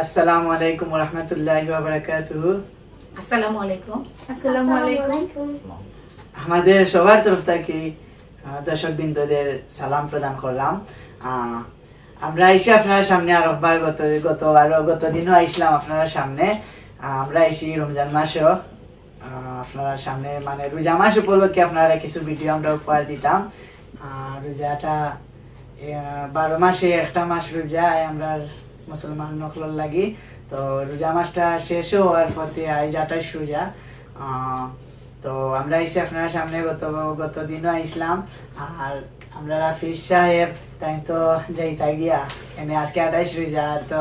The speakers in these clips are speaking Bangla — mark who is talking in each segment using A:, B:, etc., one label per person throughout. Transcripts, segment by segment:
A: আসসালামু আলাইকুম ওয়া রাহমাতুল্লাহি ওয়া বারাকাতুহু।
B: আসসালামু আলাইকুম।
C: আসসালামু আলাইকুম।
A: আমাদের সবার তরফ থেকে দর্শকবৃন্দদের সালাম প্রদান করলাম। আমরা আইসি আপনার সামনে আরেকবার গত দিনও আইসলাম আপনার সামনে। আমরা আইসি রমজান মাসও আপনার সামনে, মানে রোজা মাস উপলক্ষে আপনারা কিছু ভিডিও আমরা উপহার দিতাম। রোজাটা 12 মাসে একটা মাস রোজা আমরা মুসলমান নকলর লাগি। তো রোজা মাসটা শেষ হওয়ার পথে আজ 28 রোজা। তো আমরা আইসি আপনার সামনে গত দিনও আইসলাম। আর আমরা হাফিজ সাহেব তাই তো যাইতা গিয়া এনে আজকে 28 রোজা, তো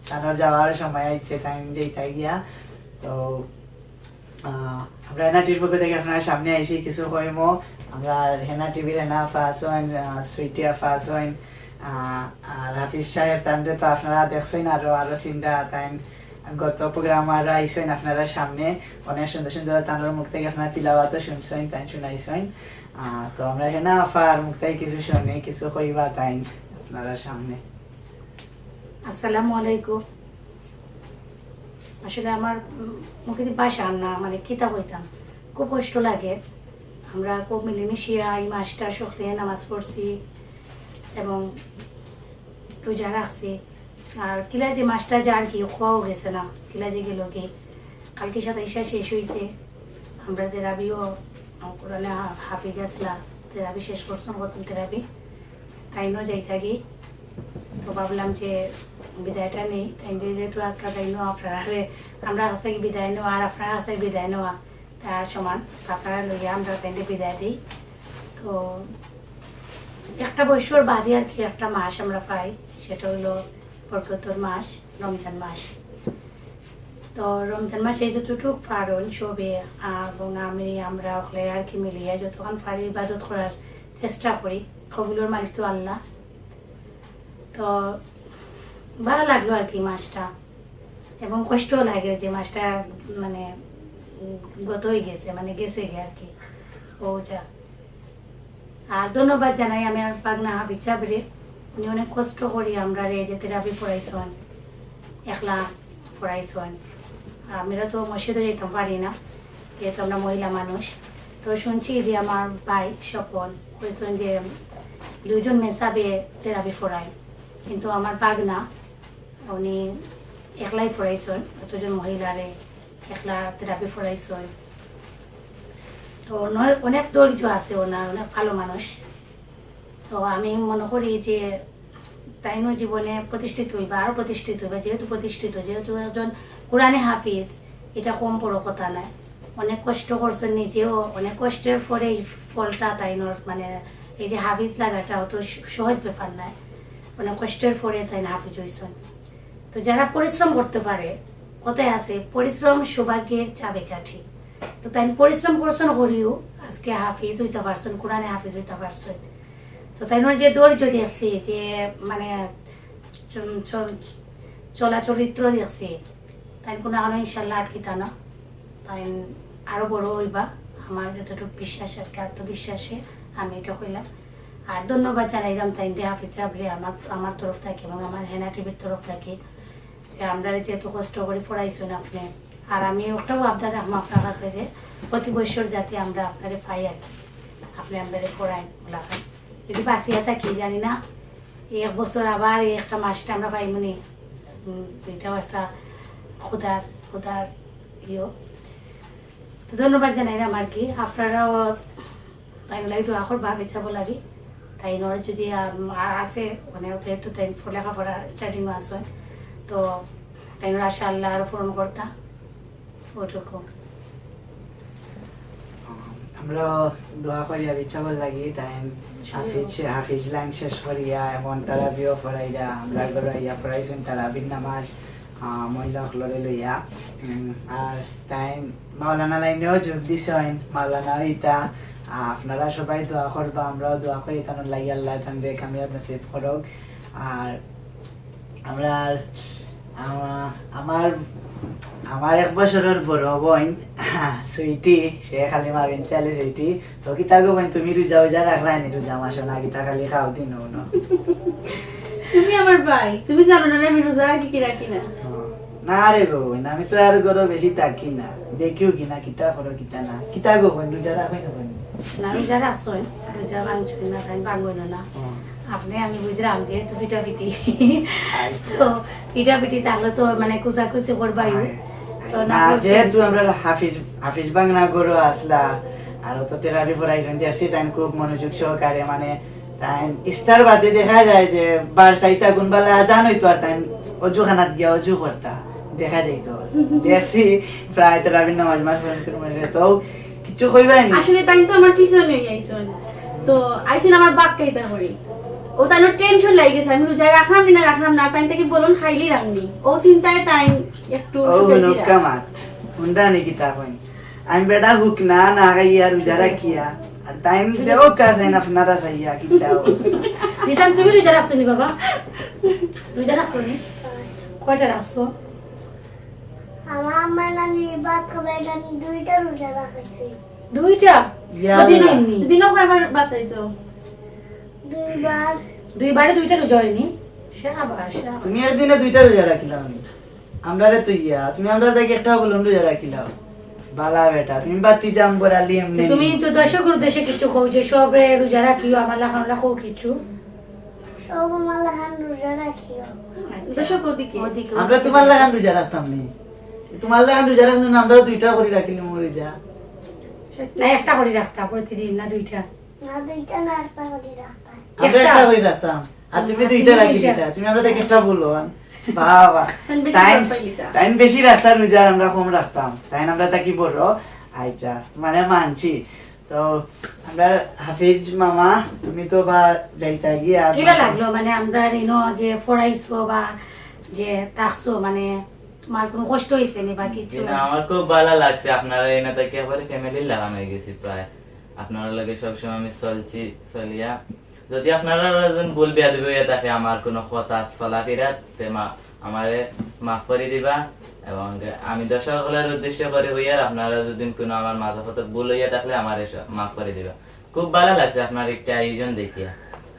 A: তানোর যাওয়ার সময় আইছে তাই যাইতা গিয়া। তো আমরা হেনা টিভির পক্ষ থেকে আপনার সামনে আইসি কিছু কইমো। আমরা হেনা টিভির হেনা ফাস হইন, সুইটিয়া ফাস হইন, আর হাফিজ সাহেব তান্ডে তো আপনারা দেখছেন, আরো চিন্তা তাই গত প্রোগ্রাম আরো আইসেন আপনারা সামনে। অনেক সুন্দর সুন্দর তানোর মুখ থেকে আপনারা তিলাওয়াতও শুনছেন, তাই শুনাইছেন। তো আমরা হেনা আফার মুখ থেকে কিছু শুনি, কিছু কইবা তাই আপনারা সামনে।
B: আসসালামু আলাইকুম। আসলে আমার মুখে ভাষা না, মানে কিতাব হইতাম খুব কষ্ট লাগে। আমরা খুব মিলেমিশে এই মাসটা সকালে নামাজ পড়ছি এবং রোজা রাখছি। আর কিলা যে মাসটা যে আর কি খাওয়াও গেছে না, কিলা যে গেল কি কালকে সাথে ঈশা শেষ হয়েছে। আমরা তেরাবিও কোরআনে হাফিজ আসলা, তেরাবি শেষ করছেন, কত তেরাবি তাইনও যাই থাকি। তো ভাবলাম যে বিদায়টা নেই, তাই যেহেতু আজকাল তাইনও আপনারা আমরা কাছ থেকে বিদায় নেওয়া আর আপনার কাছ থেকে বিদায় নেওয়া তার সমান, আপনারা লইয়া আমরা তাই বিদায় দিই। তো একটা বছর বাদে আর কি একটা মাস আমরা পাই, সেটা হলো বরকতের মাস, রমজান মাস। তো রমজান মাসে যতটুকু পারণ সবে এবং আমরা হলে আর কি মিলিয়ে যতক্ষণ পারি ইবাদত করার চেষ্টা করি। কবুলের মালিক তো আল্লাহ। তো ভালো লাগলো আর কি মাসটা, এবং কষ্টও লাগে যে মাসটা মানে গত হয়ে গেছে, মানে গেছে গে আর কি। ও যা, আর ধন্যবাদ জানাই আমি আর পাগনা হাফিজ সাহেবরে। উনি অনেক কষ্ট করি আমরা রে যে তেরাবি পড়াইছেন, একলা পড়াইছেন। আমরা তো মসজিদে যেতাম পারি না, যেহেতু আমরা মহিলা মানুষ। তো শুনছি যে আমার ভাই স্বপন কইছেন যে 2 জন মেসাবে তেরাবি পড়ায়, কিন্তু আমার পাগনা উনি একলাই পড়াইছেন, এতজন মহিলারে একলা তেরাবি পড়াইছেন। তো অনেক ধৈর্য আছে ওনার, অনেক ভালো মানুষ। তো আমি মনে করি যে তাইনো জীবনে প্রতিষ্ঠিত হইবা, আরও প্রতিষ্ঠিত হইবা। যেহেতু একজন কোরআনে হাফিজ, এটা কম বড় কথা নয়। অনেক কষ্ট করছেন নিজেও, অনেক কষ্টের পরে এই ফলটা তাইনোর, মানে এই যে হাফিজ লাগাটা অত সহজ ব্যাপার নয়। অনেক কষ্টের পরে তাই হাফিজ হয়েছেন। তো যারা পরিশ্রম করতে পারে, কথায় আছে পরিশ্রম সৌভাগ্যের চাবিকাঠি। তো তাই পরিশ্রম করছেন করিও আজকে হাফিজ হইতে পারছেন, কোরআনে হাফিজ হইতে পারছেন। তো তাই যে ধৈর্য দেখছি, যে মানে চলা চরিত্র দেখছি, তাই কোনো আনো ইনশাল্লাহ আটকিতা না। তাই আরো বড় হইবা, আমার যতটুকু বিশ্বাস আর কি, আত্মবিশ্বাসে আমি এটা কইলাম। আর ধন্যবাদ জানাইলাম তাই হাফিজ সাহেবরে আমার তরফ থেকে এবং আমার হেনা টিভির তরফ থেকে, যে আমরা যেহেতু কষ্ট করে পড়াইছেন আপনি। আর আমি ওটাও আবদার রাখবো আপনার কাছে যে প্রতি বছর যাতে আমরা আপনারে পাই আর কি, আপনি আমাদের পড়াই বলাখান। যদি বাঁচিয়া থাকি জানি না 1 বছর আবার এই একটা মাসটা আমরা পাইমনি, এটাও একটা খোদার ইয়ে। তো ধন্যবাদ জানাইলাম আর কি। আপনারাও তাই লাগে দোয়া করবা, বেচাবো লাগে। তাই নয় যদি আছে মানে একটু তাই লেখাপড়া স্টার্টিংও আসে, তো তাই আশা আল্লাহ আরো পূরণ করতা ওটুকু।
A: আমরা দোয়া করিয়া বিচাবল লাগি তাই হাফিজ লাইন শেষ করিয়া এখন তারাবিও পড়াইয়া আমরা গড়াইয়া পড়াইছেন তারাবির নামাজ মহিলা সকলরে লইয়া। আর তাই মাওলানা লাইনেও যোগ দিছেন, মাওলানা ইতা। আপনারা সবাই দোয়া করবা, আমরাও দোয়া করি তানোর লাগি আল্লাহ তানরে কামিয়াব নসিব করুক। আর আমরা আমার 1 বছরের বড় বোন সুইটি, সে খালি মারিন তেলে সুইটি। তো কিতা গো বোন, তুমি রোজা রাখলাই নি? রোজা মাসো না, কিতা খালি খাও দিন?
C: তুমি আমার ভাই, তুমি জানো না আমি রোজা রাখি কি রাখি না।
A: না রে গো বোন, আমি তো আর গরো বেশি তাকি না, দেখিও কিনা কিতা করো কিতা না, কিতা গো বোন রোজা রাখো না বোন?
B: না রোজা রাখছই, রোজা ভাঙছই না, তাই ভাঙবই না। আপনি আমি বুঝলাম যে তো পিঠাপিঠি, তো পিঠাপিঠি তাহলে তো মানে কুচাকুচি করবাই। তো না
A: যেহেতু আমরা হাফিজ বাংলা গরু আসলা আর তো তেরাবি পড়াইছেন দেখছি তাই খুব মনোযোগ সহকারে, মানে তাই ইস্তার বাদে দেখা যায় যে বার সাইতা গুনবালা জানোই তো, আর তাই অজু খানাত গিয়া অজু করতা দেখা যাইতো, দেখছি প্রায় তেরাবির নামাজ মাস পড়েন করে, তো কিছু কইবাই নি
C: আসলে তাই তো আমার পিছনে আইছন, তো আইছেন আমার বাক কাইতা করি। ও তাই টেনশন লাগে গেছে আমি রোজা রাখলাম না রাখলাম না, তাই থেকে বলুন খাইলি রাখনি, ও চিন্তায় তাই একটু
A: ও নকামাত উন্ডা নি কিতা কইন আমি বেটা হুক না না গাইয়া রোজা রাখিয়া আর টাইম দেও কাজ না আপনারা সাইয়া কিতা অবস্থা।
B: দিশান তুমি রোজা রাখছো নি বাবা? রোজা রাখছো নি? কয়টা রাখছো?
D: আমার আম্মা নানি বাদ খাবার নানি দুইটা রোজা রাখাইছে,
B: দুইটা?
A: ইয়া
B: কদিন
A: আল্লাহ।
B: এমনি?
C: দিনও কয়বার বাতাইছো?
D: দুইবার।
B: দুইবারে দুইটা রোজা হয়নি? শাবাশ শাবাশ।
A: তুমি একদিনে দুইটা রোজা রাখিলাম নি, আমরা রে তো ইয়া তুমি আমরা দেখে একটা বলুন রোজা রাখিলাম বালা বেটা, তুমি বাতি জাম বরালি
B: তো
A: এমনি
B: তুমি তো দর্শক উদ্দেশ্যে কিছু কও যে সবে রোজা রাখিও, আমার লাখান রাখো কিছু।
D: সব আমার লাহান রোজা রাখিও।
C: দর্শক ওদিকে
B: ওদিকে
A: আমরা তোমার লাগান রোজা রাখতাম নি, তোমার লাগান রোজা রাখতাম না, আমরাও দুইটা করে রাখিলাম রোজা।
B: না একটা করে রাখতাম প্রতিদিন, না দুইটা?
D: না দুইটা না একটা করে রাখতাম।
A: আমরা
B: একটা?
A: একটা করে রাখতাম আর তুমি
B: আর
A: দুইটা
B: তুমি
A: রাখি
B: দুইটা।
A: দিতা, তুমি আমরা দেখে একটা বলো বাবা
C: তাই বেশি
A: টাইম
C: জল পাইলিতা।
A: টাইম বেশি রাখতাম রোজা, আর আমরা কম রাখতাম, তাই আমরা তা কি বললো আচ্ছা মানে মানছি। তো আমরা হাফিজ মামা তুমি তো বা যাইতা গিয়া
B: কিলা লাগলো মানে আমরা রেনো যে ফরাইছো বা যে থাকছো, মানে তোমার কোনো কষ্ট হয়েছে নি বা কিছু?
E: না, আমার খুব ভালো লাগছে। আপনারা এনে থেকে একেবারে ফ্যামিলি লাগানো হয়ে গেছি প্রায়। আপনারা লাগে সবসময় আমি চলছি চলিয়া, যদি আপনারা ভুল বিয়া দিবে থাকে আমার কোনো কথা চলাফেরা আমারে মাফ করে দিবা, এবং আমি দর্শকদের উদ্দেশ্য করে হইয়ার আপনারা যদি কোনো আমার মাথা পথে ভুল হইয়া থাকলে আমার মাফ করে দিবা। খুব ভালো লাগছে আপনার একটা আয়োজন দেখিয়া,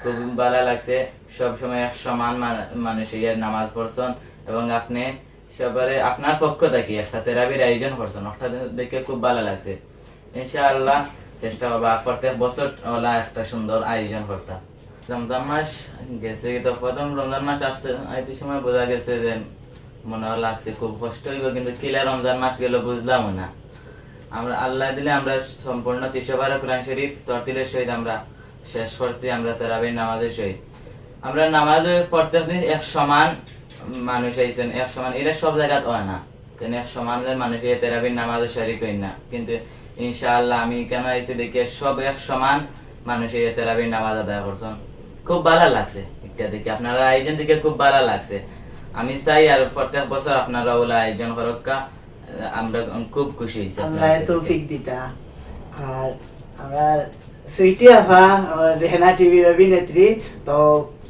E: খুব ভালো লাগছে। সবসময় এক সমান মানুষ ইয়ার নামাজ পড়ছেন, এবং আপনি সবারে আপনার পক্ষ থেকে একটা তেরাবির আয়োজন করছেন, ওটা দেখে খুব ভালো লাগছে। ইনশাআল্লাহ চেষ্টা করবা প্রত্যেক বছর ওলা একটা সুন্দর আয়োজন করতাম। রমজান মাস গেছে, তো প্রথম রমজান মাস আসতে এই সময় বোঝা গেছে যে মনে লাগছে খুব কষ্ট হইব, কিন্তু কিলা রমজান মাস গেল বুঝলাম না। আমরা আল্লাহ দিলে আমরা সম্পূর্ণ ৩০ বার কোরআন শরীফ তরতিলের সহিত আমরা শেষ করছি, আমরা তারাবির নামাজের সহিত। আমরা নামাজে প্রত্যেক দিন এক সমান মানুষ আইছেন, এক সমান, এটা সব জায়গাত হয় না, কেন এক সমান মানুষ এই তেরাবির নামাজে শরীক হই না, কিন্তু ইনশাআল্লাহ আমি কেন আইছি দেখে সব এক সমান মানুষ এই তেরাবির নামাজ আদায় করছেন। খুব ভালো লাগছে এটা দেখে, আপনারা আয়োজন দেখে খুব ভালো লাগছে। আমি চাই আর প্রত্যেক বছর আপনারা ওলা আয়োজন করক্কা, আমরা খুব খুশি হয়েছি।
A: আল্লাহ তৌফিক দিতা। আর আমরা সুইটি আফা রেহানা টিভির অভিনেত্রী, তো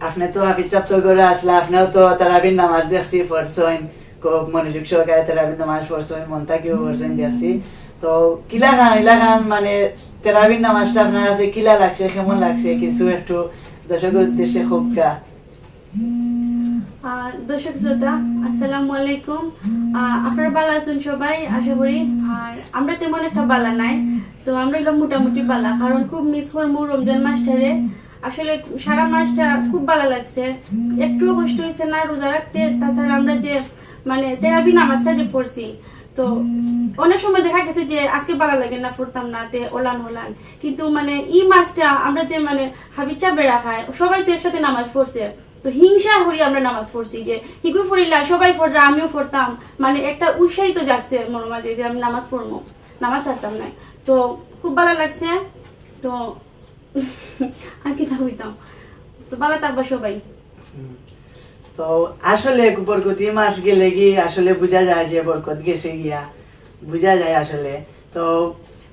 A: আপনি তো হাফিজ চাপ্ত করে আসলে আপনিও তো তারাবির নামাজ দেখছি পড়ছেন, খুব মনোযোগ সহকারে তারাবির নামাজ পড়ছেন, মনটা কেউ পড়ছেন দেখছি। তো কিলা খান মানে তারাবির নামাজটা আপনার কাছে কিলা লাগছে, কেমন লাগছে কিছু একটু দর্শকের উদ্দেশ্যে খুব কা।
C: দর্শক শ্রোতা আসসালামু আলাইকুম, আপনারা ভালো আছেন সবাই আশা করি। আর আমরা তেমন একটা বালা নাই, তো আমরা এলাম মোটামুটি বালা, কারণ খুব মিস করবো রমজান মাসটারে। আসলে সারা মাসটা খুব ভালো লাগছে, একটুও কষ্ট হয়েছে না রোজা রাখতে। তাছাড়া আমরা যে মানে তেরাবি নামাজটা যে পড়ছি, তো অনেক সময় দেখা গেছে যে আজকে ভালো লাগে না, পড়তাম না, তে ওলান ওলান, কিন্তু মানে এই মাসটা আমরা যে মানে হাবিচা বেড়া খায়, সবাই তো একসাথে নামাজ পড়ছে, তো হিংসা করি আমরা নামাজ পড়ছি যে হিকু পড়িলা সবাই পড়রা আমিও পড়তাম, মানে একটা উৎসাহিত যাচ্ছে মনের মাঝে যে আমি নামাজ পড়বো, নামাজ ছাড়তাম না। তো খুব ভালো লাগছে, তো আর কি হইতাম, তো ভালো থাকবা সবাই।
A: তো আসলে বরকতি মাস গেলে কি আসলে বোঝা যায় যে বরকত গেছে গিয়া, বোঝা যায় আসলে। তো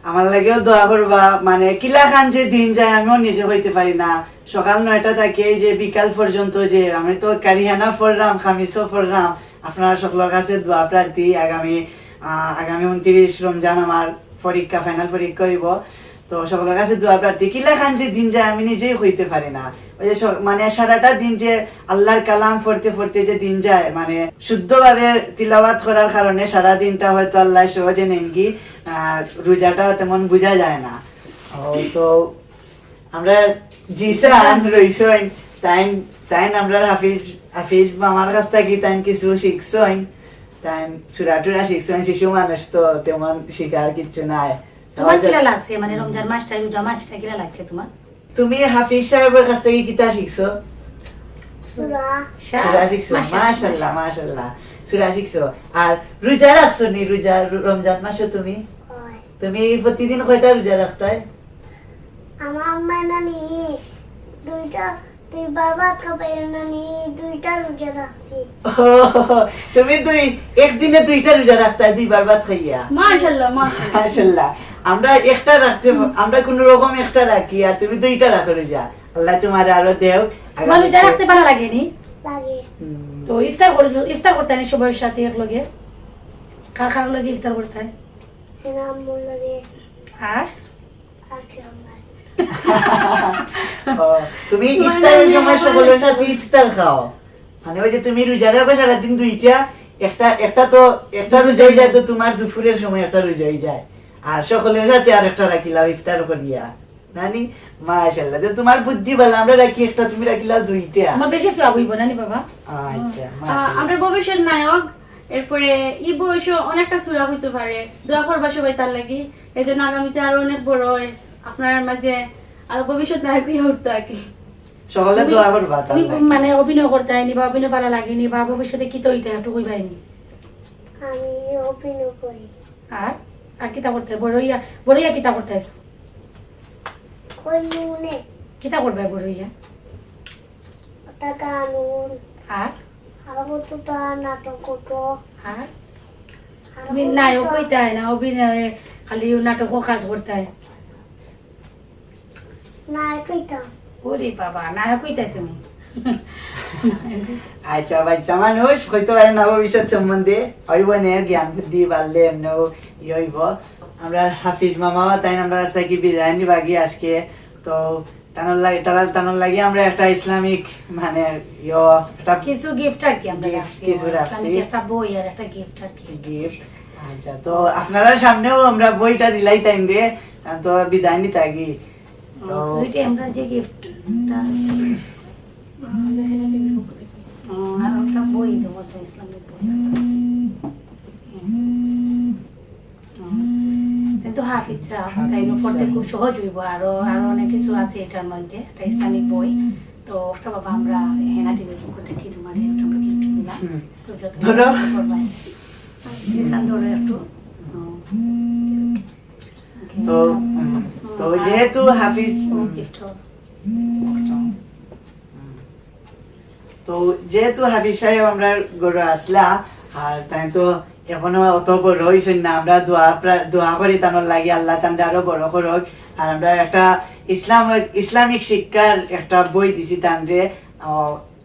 A: আমার লাগেও দোয়া করবা, মানে কিলা খান যে দিন যায় আমিও নিজে হইতে পারি না, সকাল 9টা থেকে যে বিকাল পর্যন্ত যে আমি তো কারিহানা পড়লাম, খামিসও পড়লাম। আপনারা সকলের কাছে দোয়া প্রার্থী, আগামী 29 রমজান আমার পরীক্ষা, ফাইনাল পরীক্ষা হইব। তো সকলের কাছে দোয়া প্রার্থী কিলা খান যে দিন যায় আমি নিজেই হইতে পারি না ওই যে মানে সারাটা দিন যে আল্লাহর কালাম পড়তে পড়তে যে দিন যায় মানে শুদ্ধভাবে তিলাওয়াত করার কারণে সারা দিনটা হয়তো আল্লাহ সহজে নেন কি রোজাটা তেমন বোঝা যায় না। তো আমরা জিসান রইছইন তাই তাই আমরা হাফিজ মামার কাছ থেকে তাই কিছু শিখছইন তাই সুরাটুরা শিখছইন, শিশু মানুষ তো তেমন শিখার কিছু নাই।
B: তোমার কিলা লাগছে মানে রমজান মাসটা রোজা মাসটা কিলা লাগছে তোমার?
A: তুমি হাফিজ সাহেবের কাছ থেকে কিতা শিখছো?
D: সুরা
A: সূরা শিখছো, মাশাআল্লাহ মাশাআল্লাহ, সূরা শিখছো। আর রোজা রাখছো নি? রোজা রমজান মাসে তুমি
D: হয়
A: তুমি প্রতিদিন কয়টা রোজা রাখতাই?
D: আমার আম্মা নানি দুইবার ভাত খাবে নানি দুইটা রোজা রাখছি।
A: তুমি একদিনে দুইটা রোজা রাখতাই দুইবার ভাত খাইয়া?
C: মাশাআল্লাহ মাশাআল্লাহ।
A: মাশাআল্লাহ। আমরা একটা রাখতে আমরা কোন রকম একটা রাখি আর তুমি দুইটা রাখো রোজা। আল্লাহ তোমার আরো দেও।
B: তোমার রোজা রাখতে ভালো লাগেনি?
D: লাগে
B: তো ইফতার করতে নি সবার সাথে একলগে? কার লগে ইফতার করতে?
D: হেনা আম্মুর লাগে
B: আর
D: আর কেউ নাই।
A: ও, তুমি ইফতারের সময় সকলের সাথে ইফতার খাও মানে ওই যে তুমি রোজা রাখো সারাদিন দুইটা, একটা রোজাই যায় তো তোমার দুপুরের সময় একটা রোজাই যায় আর সকলের সাথে আর একটা রাখিলাও ইফতার করিয়া নানি। মাশাআল্লাহ, তো তোমার বুদ্ধি ভালো, আমরা রাখি একটা তুমি রাখিলাও দুইটা।
B: আমার বেশি সওয়াব হইব না নি বাবা?
A: আচ্ছা মাশাআল্লাহ।
C: আমরা ভবিষ্যৎ নায়ক, এরপরে এই বয়সে অনেকটা চূড়া হইতে পারে, দোয়া করবা সবাই তার লাগি। এই জন্য আগামীতে আরো অনেক বড় হয় আপনার মাঝে আরো ভবিষ্যৎ নায়ক হয়ে উঠতে আর কি।
A: সকলে দোয়া করবা
B: তুমি
A: তাহলে।
B: মানে অভিনয় করতে আইনি বা অভিনয় ভালো লাগেনি বা ভবিষ্যতে কি তো হইতে একটু কইবাইনি?
D: আমি অভিনয় করি
B: আর কিতা করতে বড়ইয়া কিতা করতে আছে?
D: কই নুনে
B: কিতা করবে বড়ইয়া?
D: ওটা কানুন
B: আর
D: আরো কত তা নাটক করতো
B: আর তুমি নায়ক হইতে হয় না, অভিনয় খালি নাটকও কাজ করতে হয়?
D: নাই কইতাম
B: ওরে বাবা, নায়ক হইতে তুমি?
A: আচ্ছা বাচ্চা মানুষ হইতে পারে না ভবিষ্যৎ সম্বন্ধে, হইব না জ্ঞান বুদ্ধি বাড়লে এমনিও হইব। আমরা হাফিজ মামা তাই আমরা রাস্তায় কি বিদায় নিবাগি আজকে। তো তানোর লাগে আমরা একটা ইসলামিক মানে একটা
B: কিছু গিফট আর কি আমরা
A: Gift
B: রাখছি,
A: কিছু রাখছি।
B: ইসলামিক একটা বই আর একটা গিফট আর কি।
A: গিফট। আচ্ছা, তো আপনারা সামনেও আমরা বইটা দিলাই তাই রে, তো বিদায় নিতে আগে তো
B: সুইটে আমরা যে গিফটটা আর একটা বই দেবো ইসলামিক বই। কিন্তু হাফিজ তাই পড়তে খুব সহজ হইব, আরো অনেক কিছু আছে এটার মধ্যে, একটা ইসলামিক বই। তো ওটা বাবা আমরা হেনা টিভির পক্ষ থেকে তোমার আমরা গিফট দিলাম।
A: ধরো।
B: ধরো একটু।
A: তো যেহেতু হাফিজ
B: গিফট
A: তো যেহেতু হাফিজ সাহেব আমরা গড়ে আসলা আর তাই তো এখনো অত বড় হয়েছেন না, আমরা দোয়া করি তানোর লাগে আল্লাহ তানটা আরো বড় করক। আর আমরা একটা ইসলামিক শিক্ষার একটা বই দিছি তানরে,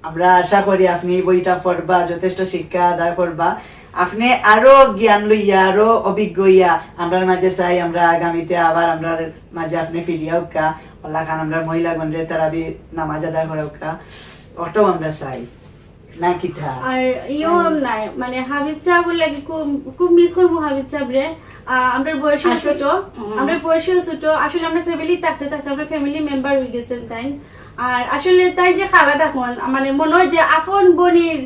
A: আমরা আশা করি আপনি বইটা পড়বা, যথেষ্ট শিক্ষা আদায় করবা, আপনি আরো জ্ঞান লইয়া আরো অভিজ্ঞ হইয়া আমরার মাঝে চাই আমরা আগামীতে আবার আমরার মাঝে আপনি ফিরিয়া উকা আল্লাহ খান আমরা মহিলা গণরে তারাবি নামাজ আদায় করে উকা অটো আমরা চাই না কিথা।
C: আর নাই মানে হাবিব সাহেবের লাগি খুব মিস করবো হাবিব সাহেবরে। আমরা বয়সেও ছোট, আসলে আমরা ফ্যামিলি থাকতে আমরা ফ্যামিলি মেম্বার হয়ে গেছেন তাই। আর আসলে তাই যে খালাটা কোন মানে মনে হয় যে আপন বোনের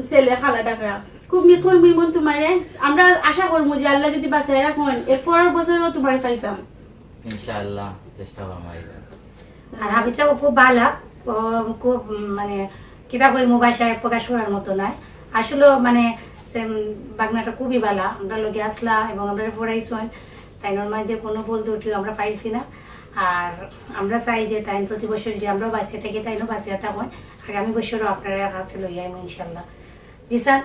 C: ছেলে খালাটা করা খুব মিস করবো মন তোমারে। আমরা আশা করবো যে আল্লাহ যদি বাঁচায় রাখুন এর পরের বছরও তোমার পাইতাম
E: ইনশাআল্লাহ, চেষ্টা করবো।
B: আর হাবিব সাহেব খুব ভালো, খুব মানে কিতা কই ভাষায় প্রকাশ করার মতো নয় আসলে, মানে বাগনাটা খুবই ভালো। আমরা লোকে আসলা এবং আমরা পড়াইছেন তাই নর্মালি কোনো বলতে উঠিও আমরা পাইছি না। আর আমরা চাই যে তাই প্রতি বছর যে আমরা বাঁচিয়ে থাকি তাই বাঁচিয়ে থাকুন, আগামী বছরও আপনারা কাছে লইয়া ইনশাল্লাহ। জি স্যার,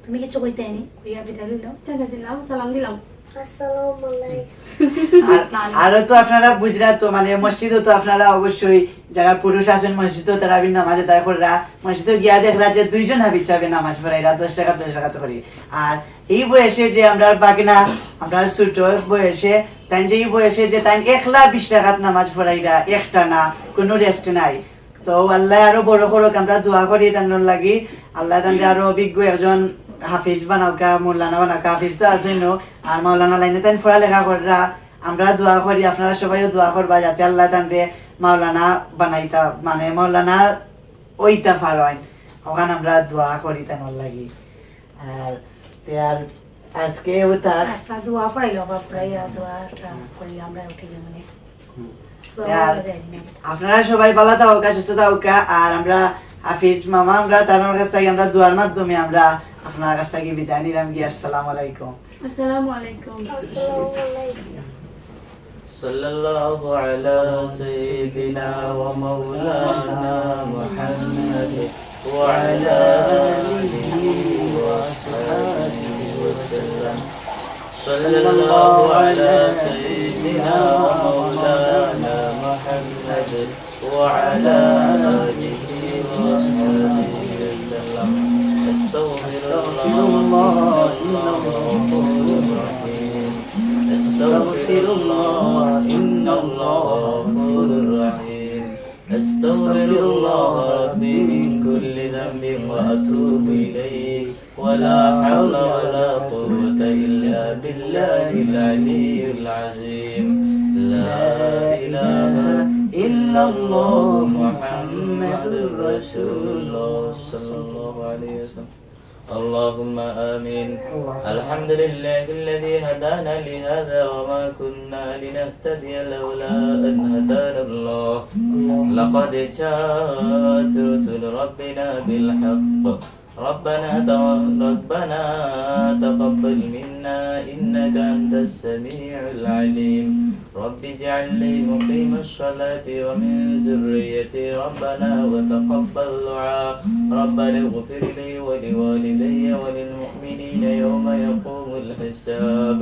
B: তুমি কিছু কইতে নি কইয়া বিদায় লইল?
C: জানা দিলাম, সালাম দিলাম।
D: আসসালামু আলাইকুম।
A: আরো তো আপনারা বুঝরা তো মানে মসজিদও তো আপনারা অবশ্যই যারা পুরুষ আছেন মসজিদও তারা নামাজে দায় কররা মসজিদে গিয়া দেখরা যে 2 জন হাবিজ চাবে নামাজ পড়াইরা 10 টাকা তো করি। আর এই বয়সে যে আমরা বাকিনা আমরা ছোট বয়সে তাই যে এই বয়সে যে তাই 1,20 টাকাত নামাজ পড়াইরা একটা না কোনো রেস্ট নাই। তো আল্লাহ আরো বড় করুক, আমরা দোয়া করি তার লাগি আল্লাহ তাদের আরো অভিজ্ঞ একজন হাফিজ বানাওকা, মৌলানা বানাওকা। হাফিজ তো আছেন আর মৌলানা লাইনে তাই পড়ালেখা কররা। আমরা দোয়া করি, আপনারা সবাইও দোয়া করবা যাতে আল্লাহ তাদের মাওলানা বানাইতা মানে মাওলানা ওইটা পারেন। ওখানে আমরা দোয়া করি তার লাগি। আর আজকে ওটা
B: একটা দোয়া পড়াইল বাপরাইয়া দোয়াটা করি আমরা উঠে যাই মানে
A: আর আপনারা সবাই ভালো থাকুক, সুস্থ থাকুক। আর আমরা হাফিজ মামা আমরা তার কাছ থেকে আমরা দোয়ার মাধ্যমে আমরা আপনার কাছ থেকে বিদায় নিলাম গিয়ে। আসসালামু আলাইকুম।
C: আসসালামু আলাইকুম।
D: আসসালামু আলাইকুম।
E: صلى الله على سيدنا ومولانا محمد وعلى آله وصحبه وسلم. صلى الله على سيدنا ومولانا محمد وعلى آله وصحبه وسلم. استغفر الله إن الله غفور رحيم. أستغفر الله ربي من كل ذنب وأتوب إليه ولا حول ولا قوة إلا بالله العلي العظيم. لا إله إلا الله محمد رسول الله صلى الله عليه وسلم. اللهم آمين. الحمد لله الذي هدانا لهذا وما كنا لنهتدي لولا أن هدانا الله. لقد جاءت رسل ربنا بالحق. ربنا تقبل منا إنك أنت السميع العليم. رب اجعلني مقيم الصلاة ومن ذريتي ربنا وتقبل دعاء. ربنا اغفر لي ولوالدي وللمؤمنين يوم يقوم الحساب.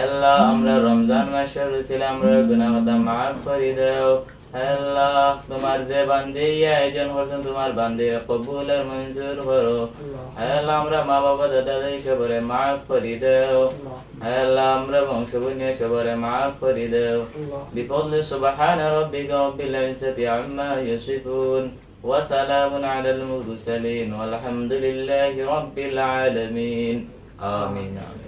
E: আল্লাহ আমরা রমজান মাসে রয়েছিল, আমরা গুনাহটা মাফ করে দাও। আল্লাহ তোমার যে বান্দি আয়োজন করছেন তোমার বান্দি কবুল আর মঞ্জুর করো। আল্লাহ আমরা মা বাবা দাদা দাদি সবরে মাফ করে দাও। আল্লাহ আমরা বংশ বুনিয়া সবরে মাফ করে দাও। বিফদলি সুবহান রাব্বিকা রাব্বিল ইজ্জাতি আম্মা ইয়াসিফুন ওয়া সালামুন আলাল মুরসালিন ওয়ালহামদুলিল্লাহি রাব্বিল আলামিন। আমিন আমিন।